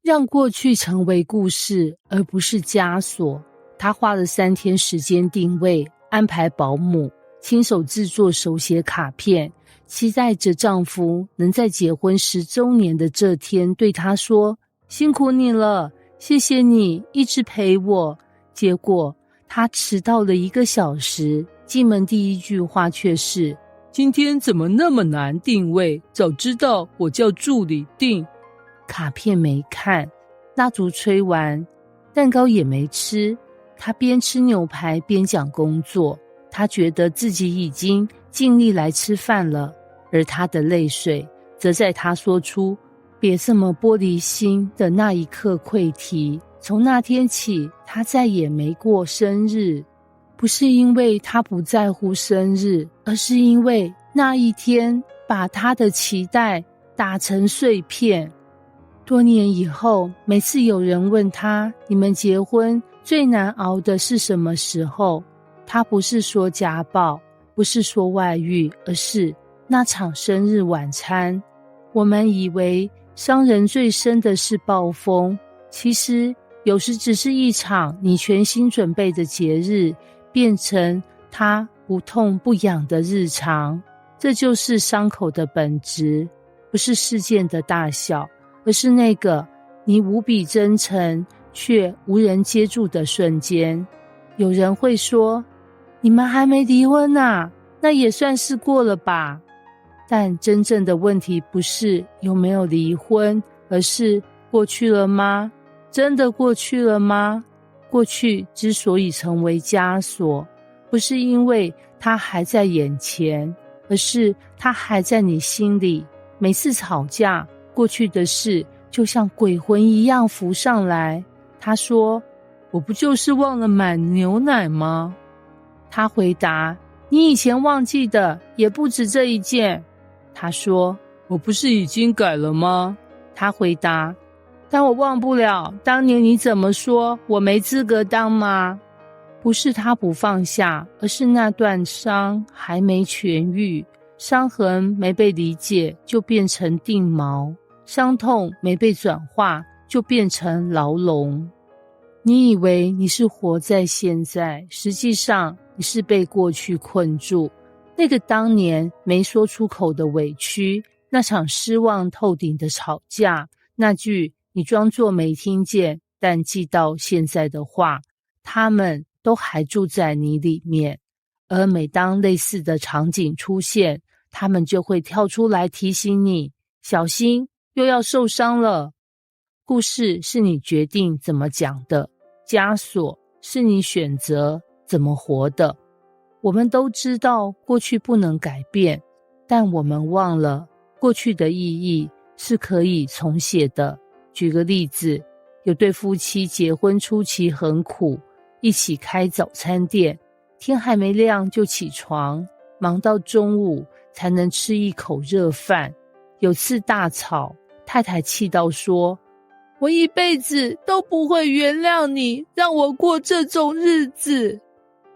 让过去成为故事，而不是枷锁。她花了3天时间定位，安排保姆，亲手制作手写卡片，期待着丈夫能在结婚10周年的这天对她说：辛苦你了，谢谢你一直陪我。结果她迟到了1个小时，进门第一句话却是：今天怎么那么难定位？早知道我叫助理订。卡片没看，蜡烛吹完，蛋糕也没吃。她边吃牛排边讲工作，她觉得自己已经尽力来吃饭了，而她的泪水则在她说出别这么玻璃心的那一刻溃堤。从那天起，她再也没过生日，不是因为她不在乎生日，而是因为那一天把她的期待打成碎片。多年以后，每次有人问她，你们结婚最难熬的是什么时候？她不是说家暴，不是说外遇，而是那场生日晚餐。我们以为伤人最深的是暴风，其实有时只是一场你全心准备的节日，变成他不痛不痒的日常。这就是伤口的本质，不是事件的大小，而是那个你无比真诚却无人接住的瞬间。有人会说，你们还没离婚啊，那也算是过了吧。但真正的问题不是有没有离婚，而是过去了吗？真的过去了吗？过去之所以成为枷锁，不是因为它还在眼前，而是它还在你心里。每次吵架，过去的事就像鬼魂一样浮上来。他说，我不就是忘了买牛奶吗？他回答，你以前忘记的也不止这一件。他说，我不是已经改了吗？他回答，但我忘不了当年你怎么说我没资格当吗？不是他不放下，而是那段伤还没痊愈，伤痕没被理解就变成定锚，伤痛没被转化就变成牢笼。你以为你是活在现在，实际上你是被过去困住。那个当年没说出口的委屈，那场失望透顶的吵架，那句你装作没听见但记到现在的话，他们都还住在你里面。而每当类似的场景出现，他们就会跳出来提醒你，小心又要受伤了。故事是你决定怎么讲的，枷锁是你选择怎么活的。我们都知道过去不能改变，但我们忘了过去的意义是可以重写的。举个例子，有对夫妻结婚初期很苦，一起开早餐店，天还没亮就起床，忙到中午才能吃一口热饭。有次大吵，太太气到说，我一辈子都不会原谅你，让我过这种日子。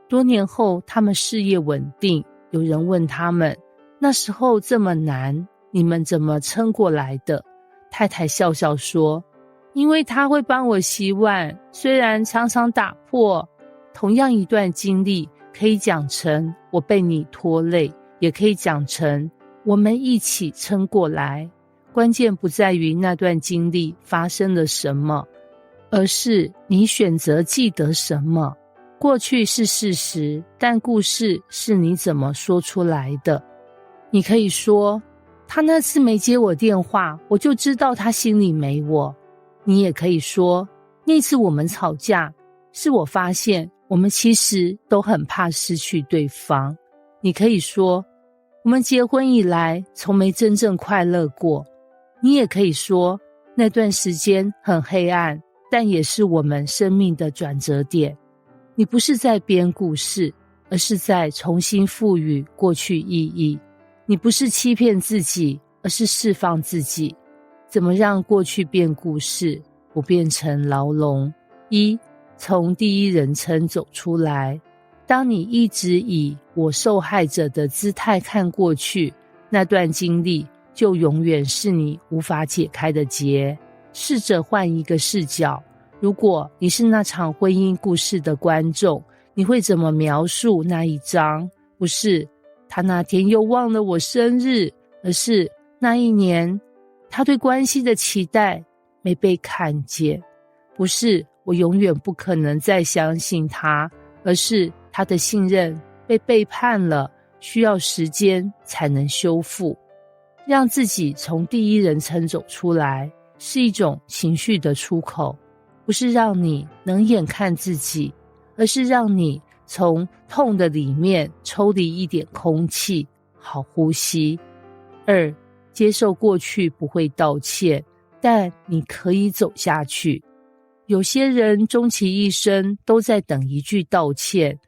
多年后，他们事业稳定，有人问他们，那时候这么难，你们怎么撑过来的？太太笑笑说，因为他会帮我洗碗，虽然常常打破。同样一段经历，可以讲成我被你拖累，也可以讲成我们一起撑过来。关键不在于那段经历发生了什么，而是你选择记得什么。过去是事实，但故事是你怎么说出来的。你可以说，他那次没接我电话，我就知道他心里没我。你也可以说，那次我们吵架，是我发现我们其实都很怕失去对方。你可以说，我们结婚以来从没真正快乐过。你也可以说，那段时间很黑暗，但也是我们生命的转折点。你不是在编故事，而是在重新赋予过去意义。你不是欺骗自己，而是释放自己。怎么让过去变故事，不变成牢笼？一，从第一人称走出来。当你一直以我受害者的姿态看过去，那段经历就永远是你无法解开的结。试着换一个视角，如果你是那场婚姻故事的观众，你会怎么描述那一章？不是他那天又忘了我生日，而是那一年他对关系的期待没被看见。不是我永远不可能再相信他，而是他的信任被背叛了，需要时间才能修复。让自己从第一人称走出来，是一种情绪的出口，不是让你能眼看自己，而是让你从痛的里面抽离一点空气，好呼吸。2，接受过去不会道歉，但你可以走下去。有些人终其一生都在等一句道歉，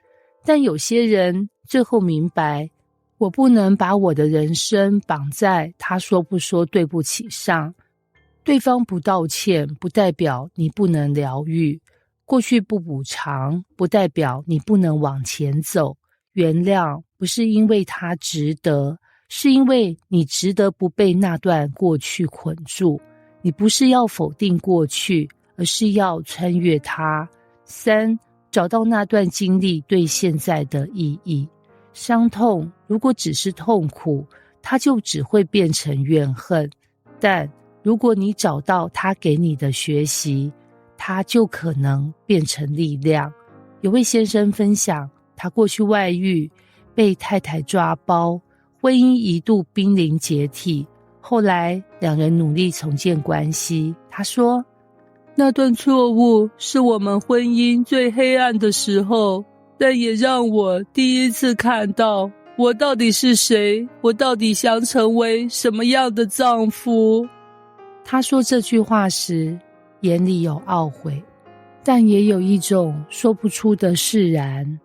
但有些人最后明白，我不能把我的人生绑在他说不说对不起上。对方不道歉，不代表你不能疗愈；过去不补偿，不代表你不能往前走。原谅不是因为他值得，是因为你值得不被那段过去捆住。你不是要否定过去，而是要穿越它。3，找到那段经历对现在的意义。伤痛如果只是痛苦，它就只会变成怨恨，但如果你找到它给你的学习，它就可能变成力量。有位先生分享，他过去外遇，被太太抓包，婚姻一度濒临解体，后来两人努力重建关系。他说，那段错误是我们婚姻最黑暗的时候，但也让我第一次看到我到底是谁，我到底想成为什么样的丈夫。他说这句话时，眼里有懊悔，但也有一种说不出的释然。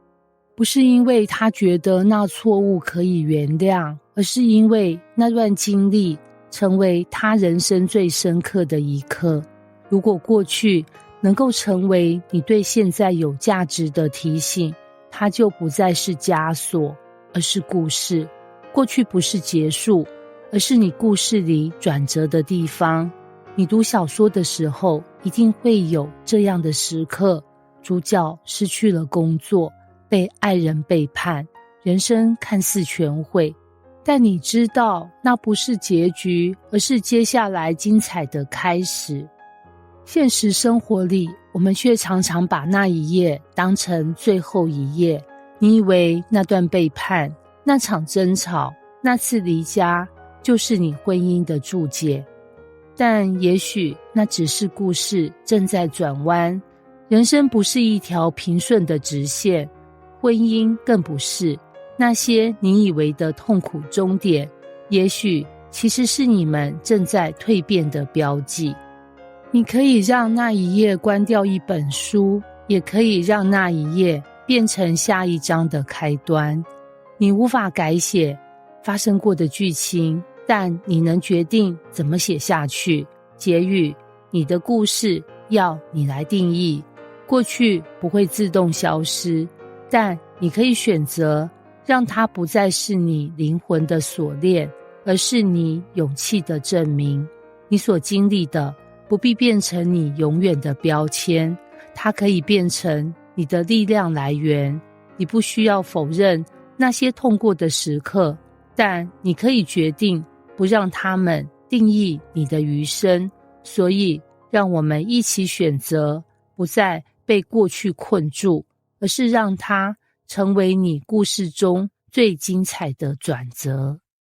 不是因为他觉得那错误可以原谅，而是因为那段经历成为他人生最深刻的一刻。如果过去能够成为你对现在有价值的提醒，它就不再是枷锁，而是故事。过去不是结束，而是你故事里转折的地方。你读小说的时候，一定会有这样的时刻，主角失去了工作，被爱人背叛，人生看似全毁，但你知道那不是结局，而是接下来精彩的开始。现实生活里，我们却常常把那一页当成最后一页。你以为那段背叛，那场争吵，那次离家，就是你婚姻的注解。但也许那只是故事正在转弯。人生不是一条平顺的直线，婚姻更不是。那些你以为的痛苦终点，也许其实是你们正在蜕变的标记。你可以让那一页关掉一本书，也可以让那一页变成下一章的开端。你无法改写发生过的剧情，但你能决定怎么写下去。结语，你的故事要你来定义。过去不会自动消失，但你可以选择让它不再是你灵魂的锁链，而是你勇气的证明。你所经历的不必变成你永远的标签，它可以变成你的力量来源。你不需要否认那些痛过的时刻，但你可以决定不让他们定义你的余生。所以，让我们一起选择，不再被过去困住，而是让它成为你故事中最精彩的转折。